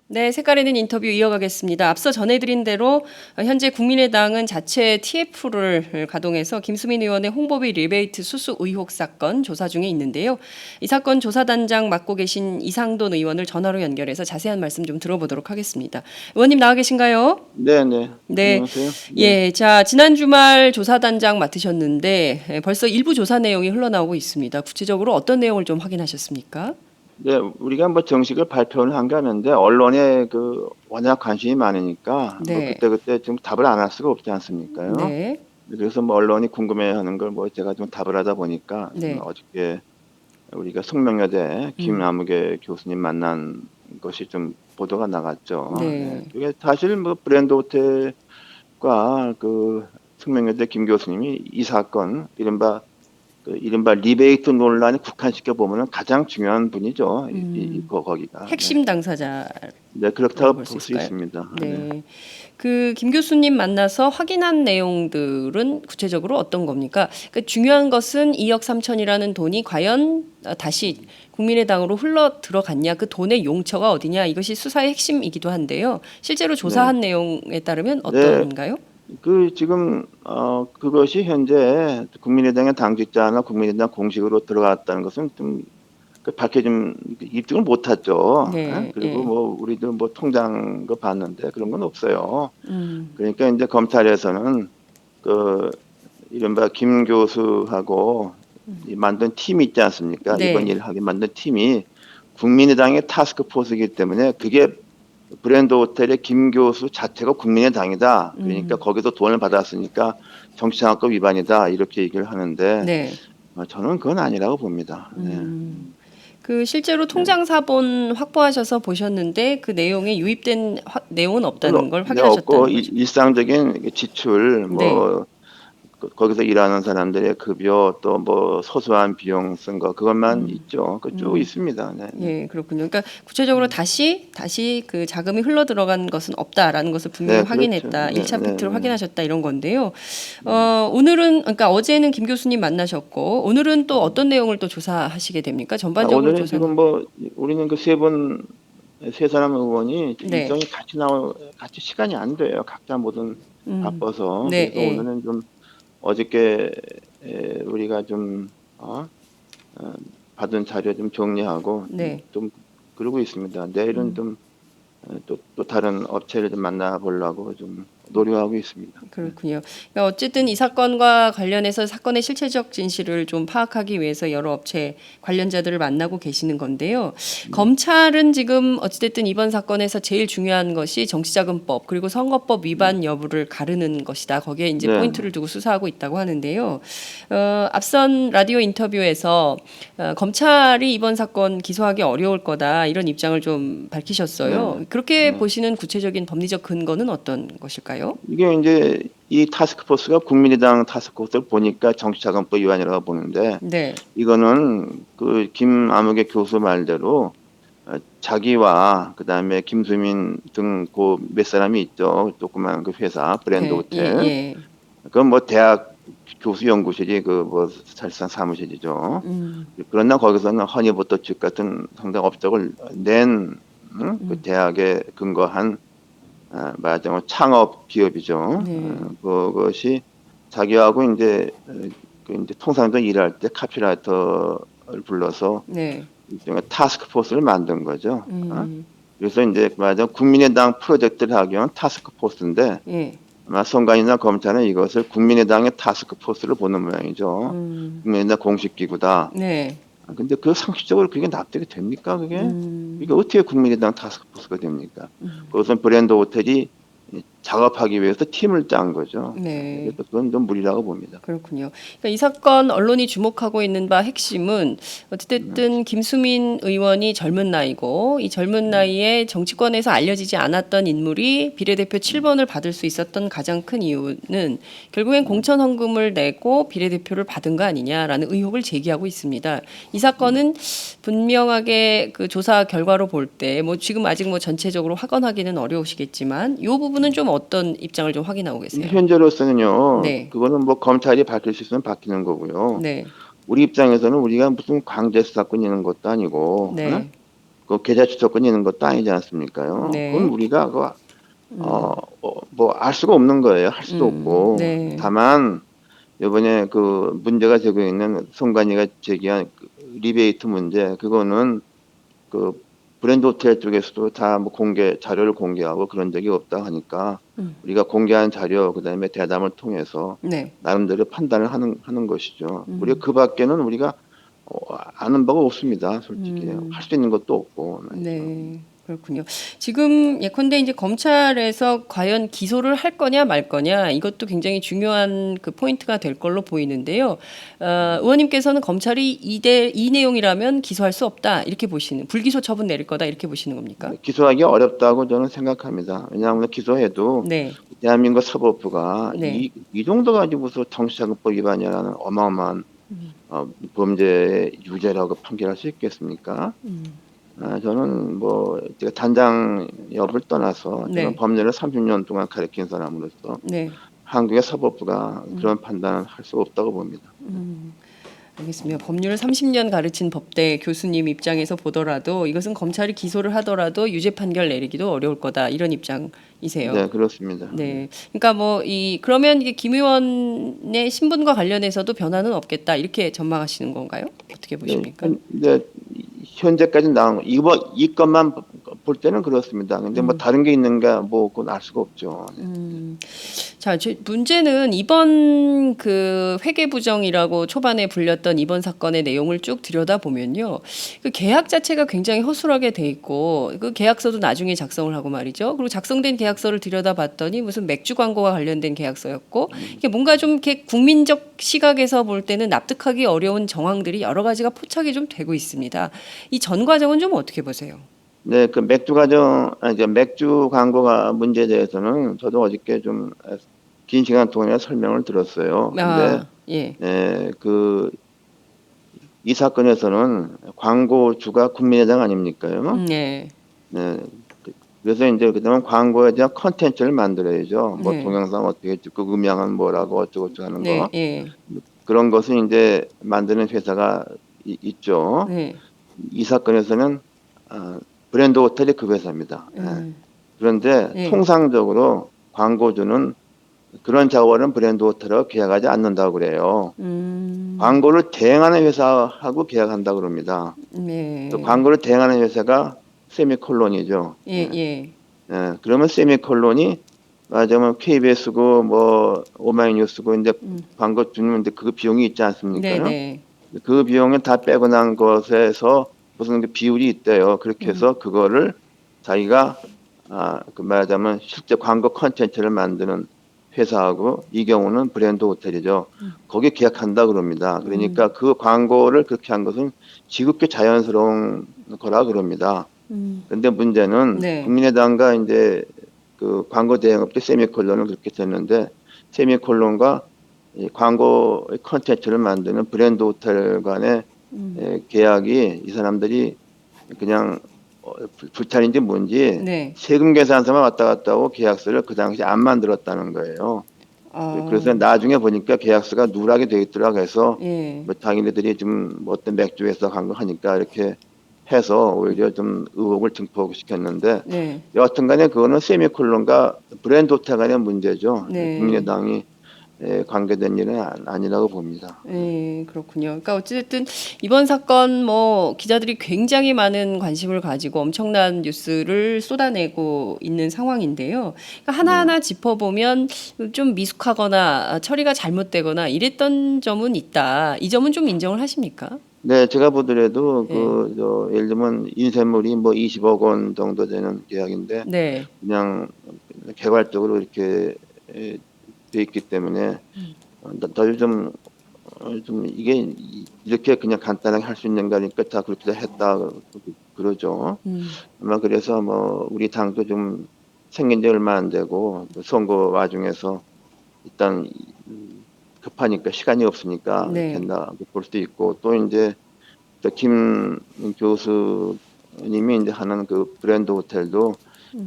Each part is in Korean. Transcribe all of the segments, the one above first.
네, 색깔에는 인터뷰 이어가겠습니다. 앞서 전해드린 대로 현재 국민의당은 자체 TF를 가동해서 김수민 의원의 홍보비 리베이트 수수 의혹 사건 조사 중에 있는데요. 이 사건 조사단장 맡고 계신 이상돈 의원을 전화로 연결해서 자세한 말씀 좀 들어보도록 하겠습니다. 의원님 나와 계신가요? 네네. 네, 안녕하세요. 네. 예, 자 지난 주말 조사단장 맡으셨는데 벌써 일부 조사 내용이 흘러나오고 있습니다. 구체적으로 어떤 내용을 좀 확인하셨습니까? 네, 우리가 뭐 정식을 발표를 한 게 아닌데 언론에 워낙 관심이 많으니까 뭐 네, 그때그때 좀 답을 안 할 수가 없지 않습니까요? 네, 그래서 뭐 언론이 궁금해하는 걸 뭐 제가 좀 답을 하다 보니까 네, 어저께 우리가 송명여대 음, 김아무개 교수님 만난 것이 좀 보도가 나갔죠. 네. 네. 그게 사실 뭐 브랜드 호텔과 송명여대 김 교수님이 이 사건 이른바 리베이트 논란에 국한시켜 보면은 가장 중요한 분이죠. 거기가. 네. 핵심 당사자라고 네, 그렇다고 볼 수 볼 수 있을까요? 있습니다. 네. 네. 그 김 교수님 만나서 확인한 내용들은 구체적으로 어떤 겁니까? 그 중요한 것은 2억 3천이라는 돈이 과연 다시 국민의당으로 흘러 들어갔냐, 그 돈의 용처가 어디냐, 이것이 수사의 핵심이기도 한데요. 실제로 네. 조사한 내용에 따르면 네. 어떤가요? 지금 그것이 현재 국민의당의 당직자나 국민의당 공식으로 들어갔다는 것은 좀 밝혀진 입증을 못했죠. 예? 네, 그리고 예. 뭐 우리도 뭐 통장 거 봤는데 그런 건 없어요. 음, 그러니까 이제 검찰에서는 그 이른바 김 교수하고 이 만든 팀이 있지 않습니까? 이번 네. 일을 하게 만든 팀이 국민의당의 타스크포스이기 때문에 그게 브랜드 호텔의 김 교수 자체가 국민의당이다. 그러니까 거기서 돈을 받았으니까 정치장악법 위반이다. 이렇게 얘기를 하는데 네. 저는 그건 아니라고 봅니다. 네. 그 실제로 네. 통장 사본 확보하셔서 보셨는데 그 내용에 유입된 내용은 없다는 걸 네, 없고 확인하셨다는 거죠. 일상적인 지출 네. 거기서 일하는 사람들의 급여 또 뭐 소소한 비용 쓴 거 그것만 음, 있죠. 그쪽 음, 있습니다. 네, 네. 예, 그렇군요. 그러니까 구체적으로 다시 그 자금이 흘러 들어간 것은 없다라는 것을 분명히 네, 그렇죠. 확인했다. 네, 1차 네, 팩트로 네. 확인하셨다 이런 건데요. 오늘은 그러니까 어제는 김 교수님 만나셨고 오늘은 또 어떤 내용을 또 조사하시게 됩니까? 전반적으로 오늘은 조사는. 지금 우리는 세 사람 의원이 네. 일정이 같이 시간이 안 돼요. 각자 모든 바빠서. 네, 그래서 예. 오늘은 좀 어저께 우리가 좀 받은 자료 좀 정리하고 네. 좀 그러고 있습니다. 내일은 좀 또 다른 업체를 좀 만나보려고 좀 노력하고 있습니다. 네. 그렇군요. 그러니까 어쨌든 이 사건과 관련해서 사건의 실체적 진실을 좀 파악하기 위해서 여러 업체 관련자들을 만나고 계시는 건데요. 검찰은 지금 어찌됐든 이번 사건에서 제일 중요한 것이 정치자금법 그리고 선거법 위반 여부를 가르는 것이다. 거기에 이제 네. 포인트를 두고 수사하고 있다고 하는데요. 앞선 라디오 인터뷰에서 검찰이 이번 사건 기소하기 어려울 거다 이런 입장을 좀 네. 밝히셨어요. 그렇게 네. 보시는 구체적인 법리적 근거는 어떤 것일까요? 이게 이제 이 타스크포스가 국민의당 타스크포스를 보니까 정치자금법 위반이라고 보는데 네. 이거는 김아무개 교수 말대로 자기와 그다음에 김수민 등 몇 사람이 있죠. 조그만 그 회사 브랜드 네, 예, 호텔. 예. 그건 뭐 대학 교수 연구실이 사실상 사무실이죠. 그러나 거기서는 허니버터칩 같은 상당 업적을 낸 그 대학에 근거한 말하자면 창업 기업이죠. 네, 그것이 자기하고 이제 통상적으로 일할 때 카피라이터를 불러서 네, 일종의 타스크포스를 만든 거죠. 그래서 이제 말하자면 국민의당 프로젝트를 하기 위한 타스크포스인데 예, 아마 선관위나 검찰은 이것을 국민의당의 타스크포스를 보는 모양이죠. 국민의당 공식 기구다. 네, 근데 상식적으로 그게 납득이 됩니까? 이게 어떻게 국민의당 타스크포스가 됩니까? 그것은 브랜드 호텔이 작업하기 위해서 팀을 짠 거죠. 네. 그래서 그건 좀 무리라고 봅니다. 그렇군요. 그러니까 이 사건 언론이 주목하고 있는 바 핵심은 어찌됐든 김수민 의원이 젊은 나이고 이 젊은 나이에 정치권에서 알려지지 않았던 인물이 비례대표 7번을 받을 수 있었던 가장 큰 이유는 결국엔 공천 헌금을 내고 비례대표를 받은 거 아니냐라는 의혹을 제기하고 있습니다. 이 사건은 분명하게 그 조사 결과로 볼 때 뭐 지금 아직 뭐 전체적으로 확언하기는 어려우시겠지만 이 부분은 좀 어떤 입장을 좀 확인하고 근데 계세요? 현재로서는요, 네. 그거는 뭐 검찰이 밝힐 수 있으면 밝히는 거고요. 네. 우리 입장에서는 우리가 무슨 강제 수사권 있는 것도 아니고, 어? 네. 그 계좌 추적권이 있는 것도 아니지 않습니까요? 그건 네. 우리가 뭐 알 수가 없는 거예요. 할 수도 없고. 네. 다만 이번에 그 문제가 되고 있는 송관이가 제기한 그 리베이트 문제, 그거는 그 브랜드 호텔 쪽에서도 다 뭐 자료를 공개하고 그런 적이 없다 하니까 우리가 공개한 자료 그다음에 대담을 통해서 네. 나름대로 판단을 하는 것이죠. 우리가 그 밖에는 우리가 아는 바가 없습니다. 솔직히 할 수 있는 것도 없고. 네. 그렇군요. 지금 예컨대 이제 검찰에서 과연 기소를 할 거냐 말 거냐 이것도 굉장히 중요한 그 포인트가 될 걸로 보이는데요. 의원님께서는 검찰이 이 내용이라면 기소할 수 없다 이렇게 보시는, 불기소 처분 내릴 거다 이렇게 보시는 겁니까? 기소하기 어렵다고 저는 생각합니다. 왜냐하면 기소해도 네. 대한민국 사법부가 네. 이 정도 가지고서 정치자금법 위반이라는 어마어마한 범죄 유죄라고 판결할 수 있겠습니까? 저는 뭐 제가 단장 여부를 떠나서 저는 네. 법률을 30년 동안 가르친 사람으로서 네. 한국의 사법부가 그런 판단을 할 수 없다고 봅니다. 알겠습니다. 법률을 30년 가르친 법대 교수님 입장에서 보더라도 이것은 검찰이 기소를 하더라도 유죄 판결 내리기도 어려울 거다 이런 입장이세요. 네, 그렇습니다. 네. 그러니까 뭐 그러면 이게 김 의원의 신분과 관련해서도 변화는 없겠다 이렇게 전망하시는 건가요? 어떻게 보십니까? 네, 현재까지 나온 이 것만 볼 때는 그렇습니다. 근데 뭐 다른 게 있는가 뭐 그건 알 수가 없죠. 자, 문제는 이번 그 회계부정이라고 초반에 불렸던 이번 사건의 내용을 쭉 들여다보면요. 그 계약 자체가 굉장히 허술하게 돼 있고 그 계약서도 나중에 작성을 하고 말이죠. 그리고 작성된 계약서를 들여다봤더니 무슨 맥주 광고와 관련된 계약서였고 이게 뭔가 좀 이렇게 국민적 시각에서 볼 때는 납득하기 어려운 정황들이 여러 가지가 포착이 좀 되고 있습니다. 이 전 과정은 좀 어떻게 보세요? 네, 그 이제 맥주 광고가 문제에 대해서는 저도 어저께 좀 긴 시간 동안 설명을 들었어요. 근데 예. 이 사건에서는 광고주가 국민의당 아닙니까요? 네. 네. 그래서 이제 그다음 광고에 대한 컨텐츠를 만들어야죠. 뭐 네. 동영상 어떻게 찍고 음향은 뭐라고 어쩌고저쩌고 하는 네. 거. 예. 그런 것을 이제 만드는 회사가 있죠. 네. 이 사건에서는 브랜드 호텔이 그 회사입니다. 그런데 네. 통상적으로 광고주는 그런 자원은 브랜드 호텔하고 계약하지 않는다고 그래요. 광고를 대행하는 회사하고 계약한다고 그럽니다. 네. 또 광고를 대행하는 회사가 세미콜론이죠. 예, 예. 그러면 세미콜론이 맞으면 KBS고 뭐 오마이뉴스고 이제 광고 주면 이제 그 비용이 있지 않습니까? 네, 네. 그 비용은 다 빼고 난 것에서 무슨 그 비율이 있대요. 그렇게 해서 그거를 자기가 그 말하자면 실제 광고 컨텐츠를 만드는 회사하고 이 경우는 브랜드 호텔이죠. 거기 계약한다 그럽니다. 그러니까 그 광고를 그렇게 한 것은 지극히 자연스러운 거라 그럽니다. 그런데 문제는 네. 국민의당과 이제 그 광고 대행업체 세미콜론은 그렇게 됐는데 세미콜론과 이 광고 컨텐츠를 만드는 브랜드 호텔 간의 계약이 이 사람들이 그냥 불찰인지 뭔지 네. 세금 계산서만 왔다 갔다 하고 계약서를 그 당시 안 만들었다는 거예요. 그래서 나중에 보니까 계약서가 누락이 되어 있더라고 해서 예. 뭐 자기네들이 좀 뭐 어떤 맥주에서 간 거 하니까 이렇게 해서 오히려 좀 의혹을 증폭시켰는데 네. 여하튼간에 그거는 세미콜론과 브랜드 호텔 간의 문제죠. 네. 국민의당이 관계된 일은 아니라고 봅니다. 네, 그렇군요. 그러니까 어쨌든 이번 사건 뭐 기자들이 굉장히 많은 관심을 가지고 엄청난 뉴스를 쏟아내고 있는 상황인데요. 그러니까 하나하나 짚어보면 좀 미숙하거나 처리가 잘못되거나 이랬던 점은 있다. 이 점은 좀 인정을 하십니까? 네, 제가 보더라도 네. 예를 들면 인쇄물이 뭐 20억 원 정도 되는 계약인데 네. 그냥 개괄적으로 이렇게 돼 있기 때문에 좀 이게 이렇게 그냥 간단하게 할 수 있는 거니까 다 그렇게 했다 그러죠. 아마 그래서 뭐 우리 당도 좀 생긴 지 얼마 안 되고 선거 와중에서 일단 급하니까 시간이 없으니까 네. 된다 볼 수도 있고 또 이제 김 교수님이 이제 하는 그 브랜드 호텔도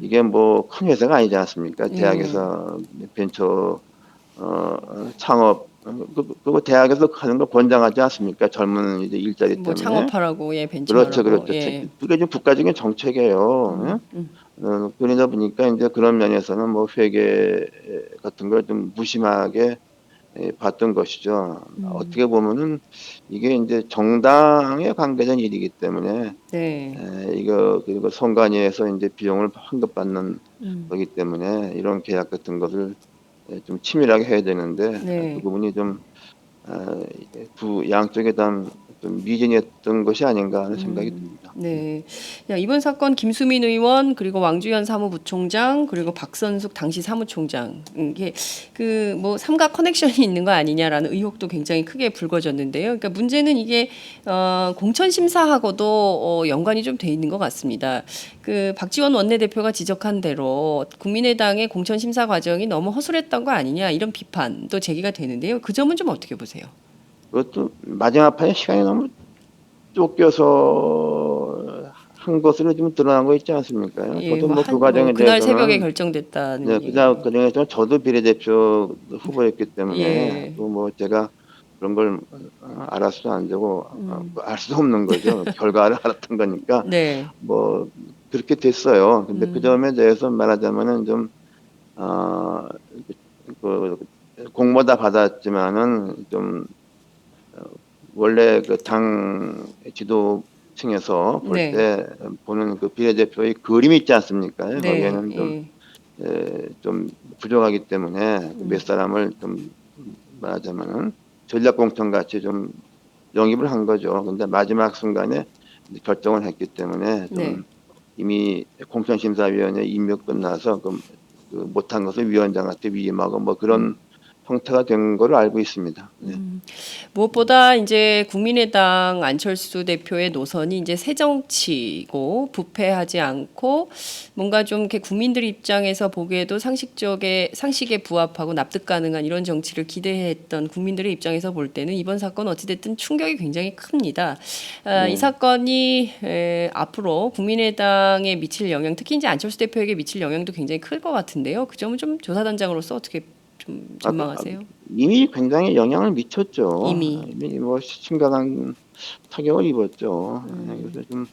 이게 뭐 큰 회사가 아니지 않습니까? 예. 대학에서 벤처 창업 그거 대학에서 하는 거 권장하지 않습니까? 젊은 이제 일자리 뭐 때문에. 창업하라고 예 그렇죠, 벤처하라고 그렇죠. 예. 그게 좀 국가적인 정책이에요. 예? 그러다 보니까 이제 그런 면에서는 뭐 회계 같은 걸 좀 무심하게 봤던 것이죠. 어떻게 보면은 이게 이제 정당에 관계된 일이기 때문에 네. 이거 그리고 선관위에서 이제 비용을 환급받는 음. 거기 때문에 이런 계약 같은 것을 좀 치밀하게 해야 되는데 그 네. 부분이 좀 이게 두 양쪽에 좀 미진했던 것이 아닌가 하는 생각이 듭니다. 네. 야, 이번 사건 김수민 의원 그리고 왕주현 사무부총장 그리고 박선숙 당시 사무총장 이게 그 뭐 삼각 커넥션이 있는 거 아니냐라는 의혹도 굉장히 크게 불거졌는데요. 그러니까 문제는 이게 공천 심사하고도 연관이 좀 돼 있는 것 같습니다. 그 박지원 원내대표가 지적한 대로 국민의당의 공천 심사 과정이 너무 허술했던 거 아니냐 이런 비판도 제기가 되는데요. 그 점은 좀 어떻게 보세요? 그것도 마지막 판에 시간이 너무 쫓겨서 한 것으로 좀 드러난 거 있지 않습니까? 예, 저도 뭐 뭐 그 한 과정에 그날 새벽에 대해서는 네, 결정됐다는 얘기. 그 중에서 저도 비례대표 후보였기 때문에 예. 또 뭐 제가 그런 걸 알을 수도 안 되고 알 수도 없는 거죠. 결과를 알았던 거니까 네. 뭐 그렇게 됐어요. 근데 그 점에 대해서 말하자면은 좀 어, 그 공모 다 받았지만은 좀 원래 그 당 지도층에서 볼 네. 때 보는 그 비례대표의 그림이 있지 않습니까? 네. 거기에는 예. 좀 부족하기 때문에 몇 사람을 좀 말하자면은 전략공천 같이 좀 영입을 한 거죠. 근데 마지막 순간에 이제 결정을 했기 때문에 네. 좀 이미 공천심사위원회 임명 끝나서 그 못한 것을 위원장한테 위임하고 뭐 그런 형태가 된 걸로 알고 있습니다. 네. 무엇보다 이제 국민의당 안철수 대표의 노선이 이제 새 정치고 부패하지 않고 뭔가 좀 이렇게 국민들 입장에서 보기에도 상식에 부합하고 납득 가능한 이런 정치를 기대했던 국민들의 입장에서 볼 때는 이번 사건 어찌됐든 충격이 굉장히 큽니다. 이 네. 사건이 앞으로 국민의당에 미칠 영향, 특히 이제 안철수 대표에게 미칠 영향도 굉장히 클 것 같은데요. 그 점은 좀 조사단장으로서 어떻게 좀 아, 전망하세요? 이미 굉장히 영향을 미쳤죠. 이미. 이미 뭐 심각한 타격을 입었죠. 그래서 좀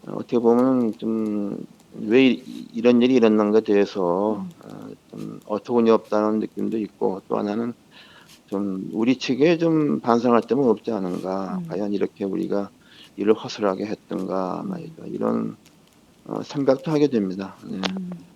어떻게 보면 좀 왜 이런 일이 일어난 것에 대해서 좀 어처구니 없다는 느낌도 있고 또 하나는 좀 우리 측에 좀 반성할 점은 없지 않은가. 과연 이렇게 우리가 일을 허술하게 했던가 말이죠. 이런 생각도 하게 됩니다. 네.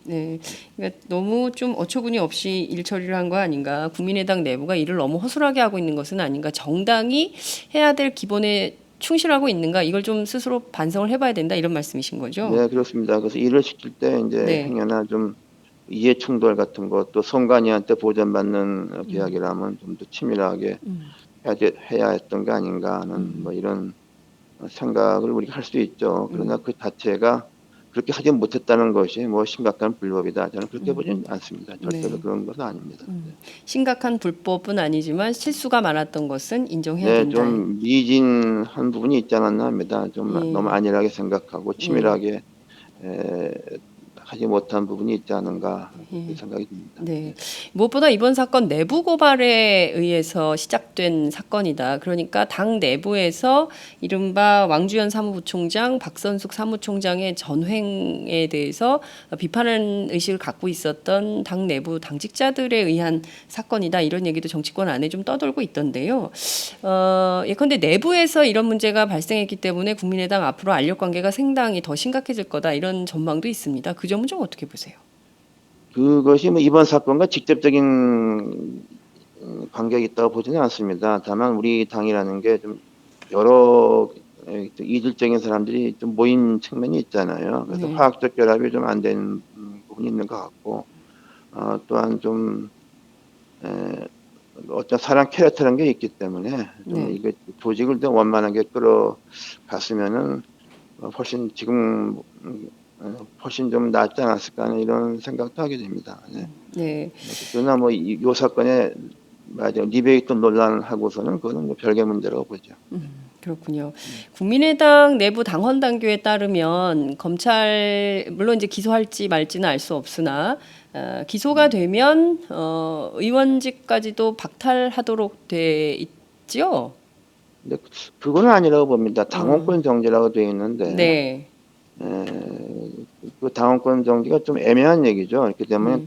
네, 그러니까 너무 좀 어처구니 없이 일 처리를 한 거 아닌가. 국민의당 내부가 일을 너무 허술하게 하고 있는 것은 아닌가. 정당이 해야 될 기본에 충실하고 있는가. 이걸 좀 스스로 반성을 해봐야 된다. 이런 말씀이신 거죠? 네, 그렇습니다. 그래서 일을 시킬 때 이제 네, 행여나 좀 이해 충돌 같은 것, 또 선관위한테 보전받는 계약이라면 좀 더 치밀하게 해야 했던 게 아닌가 하는 뭐 이런 생각을 우리가 할 수 있죠. 그러나 그 자체가 그렇게 하지 못했다는 것이 뭐 심각한 불법이다. 저는 그렇게 보지는 않습니다. 절대로 네. 그런 것은 아닙니다. 네. 심각한 불법은 아니지만 실수가 많았던 것은 인정해야 네, 된다. 좀 미진한 부분이 있지 않았나 합니다. 좀 너무 예, 안일하게 생각하고 예, 치밀하게 에, 하지 못한 부분이 있지 않은가 그렇게 예. 생각이 듭니다. 네. 무엇보다 이번 사건 내부 고발에 의해서 시작된 사건이다. 그러니까 당 내부에서 이른바 왕주현 사무부총장, 박선숙 사무총장의 전횡에 대해서 비판하는 의식을 갖고 있었던 당 내부 당직자들에 의한 사건이다. 이런 얘기도 정치권 안에 좀 떠돌고 있던데요. 예컨대 내부에서 이런 문제가 발생했기 때문에 국민의당 앞으로 알력 관계가 상당히 더 심각해질 거다. 이런 전망도 있습니다. 그 점은 좀 어떻게 보세요? 그것이 뭐 이번 사건과 직접적인 관계가 있다고 보지는 않습니다. 다만 우리 당이라는 게 좀 여러 이질적인 사람들이 좀 모인 측면이 있잖아요. 그래서 네. 화학적 결합이 좀 안 된 부분이 있는 것 같고, 또한 좀 어떤 사람 캐릭터라는 게 있기 때문에 좀 네. 이게 조직을 더 원만하게 끌어갔으면은 훨씬 지금 훨씬 좀 낫지 않았을까 하는 이런 생각도 하게 됩니다. 네. 네. 그러나 뭐 요 사건에 맞아 리베이트 논란하고서는 그거는 뭐 별개 문제라고 보죠. 그렇군요. 국민의당 내부 당원 당규에 따르면 검찰 물론 이제 기소할지 말지는 알 수 없으나 기소가 되면 의원직까지도 박탈하도록 돼 있죠. 근데 그건 아니라고 봅니다. 당원권 정지라고 되어 있는데 네. 에, 그 당원권 정지가 좀 애매한 얘기죠. 그렇기 때문에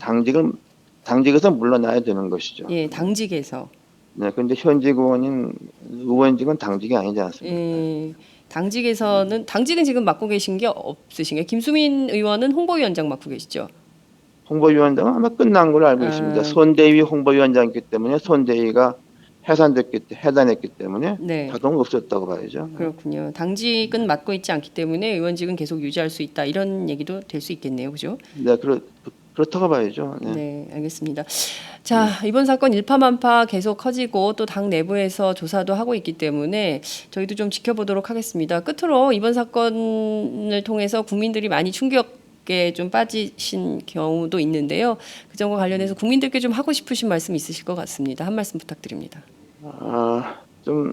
당직에서 물러나야 되는 것이죠. 예, 당직에서. 네, 근데 현직 의원직은 당직이 아니지 않습니까? 예, 당직은 지금 맡고 계신 게 없으신가요? 김수민 의원은 홍보위원장 맡고 계시죠? 홍보위원장은 아마 끝난 걸로 알고 있습니다. 아, 손대위 홍보위원장이기 때문에 손대위가 해산했기 때문에 네. 자동 없었다고 봐야죠. 그렇군요. 당직은 맡고 있지 않기 때문에 의원직은 계속 유지할 수 있다. 이런 얘기도 될 수 있겠네요. 그죠? 네, 그렇다고 봐야죠. 네. 네, 알겠습니다. 자, 이번 사건 일파만파 계속 커지고 또 당 내부에서 조사도 하고 있기 때문에 저희도 좀 지켜보도록 하겠습니다. 끝으로 이번 사건을 통해서 국민들이 많이 충격에 좀 빠지신 경우도 있는데요. 그 점과 관련해서 국민들께 좀 하고 싶으신 말씀 있으실 것 같습니다. 한 말씀 부탁드립니다. 좀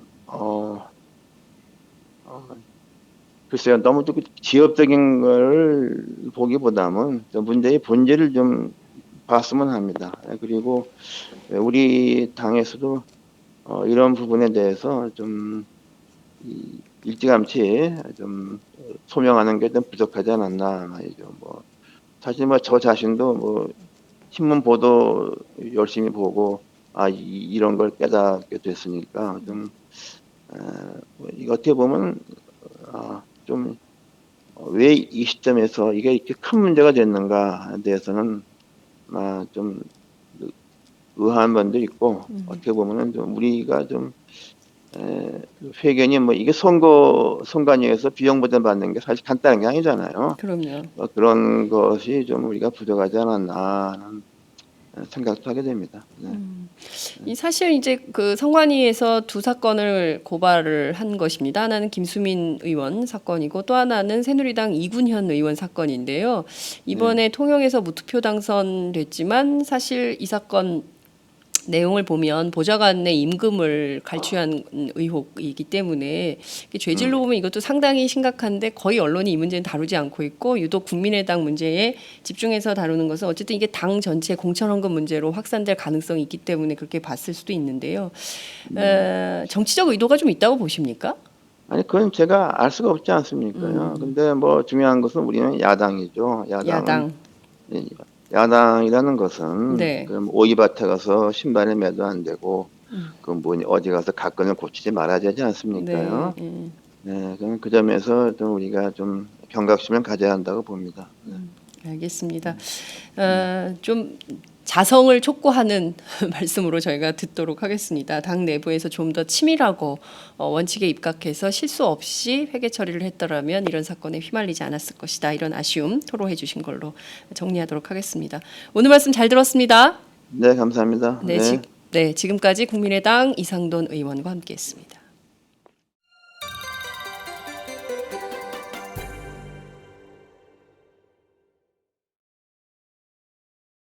글쎄요, 너무 좀 지엽적인 걸 보기보다는 좀 문제의 본질을 좀 봤으면 합니다. 그리고 우리 당에서도 이런 부분에 대해서 좀 일찌감치 좀 소명하는 게 좀 부족하지 않았나 말이죠. 뭐 사실 뭐 저 자신도 뭐 신문 보도 열심히 보고 이런 걸 깨닫게 됐으니까 좀 이거 어떻게 보면 좀 왜 이 시점에서 이게 이렇게 큰 문제가 됐는가에 대해서는 좀 의아한 면도 있고 어떻게 보면은 좀 우리가 좀 회견이 뭐 이게 선관위에서 비용 보전 받는 게 사실 간단한 게 아니잖아요. 그럼요. 그런 것이 좀 우리가 부족하지 않았나 하는 생각도 하게 됩니다. 네. 이 사실 이제 그 선관위에서 두 사건을 고발을 한 것입니다. 하나는 김수민 의원 사건이고 또 하나는 새누리당 이군현 의원 사건인데요. 이번에 통영에서 무투표 당선됐지만 사실 이 사건 내용을 보면 보좌관의 임금을 갈취한 의혹이기 때문에 죄질로 보면 이것도 상당히 심각한데 거의 언론이 이 문제는 다루지 않고 있고 유독 국민의당 문제에 집중해서 다루는 것은 어쨌든 이게 당 전체 공천헌금 문제로 확산될 가능성이 있기 때문에 그렇게 봤을 수도 있는데요. 정치적 의도가 좀 있다고 보십니까? 아니 그건 제가 알 수가 없지 않습니까요. 근데 뭐 중요한 것은 우리는 야당이죠. 야당. 야당이라는 것은 네. 그럼 오이밭에 가서 신발에 매도 안 되고 그 뭐 어디 가서 가건을 고치지 말아야 되지 않습니까요? 네. 네, 그럼 그 점에서 좀 우리가 좀 경각심을 가져야 한다고 봅니다. 네. 알겠습니다. 좀 자성을 촉구하는 말씀으로 저희가 듣도록 하겠습니다. 당 내부에서 좀 더 치밀하고 원칙에 입각해서 실수 없이 회계 처리를 했더라면 이런 사건에 휘말리지 않았을 것이다. 이런 아쉬움 토로해 주신 걸로 정리하도록 하겠습니다. 오늘 말씀 잘 들었습니다. 네, 감사합니다. 네, 지금까지 국민의당 이상돈 의원과 함께했습니다.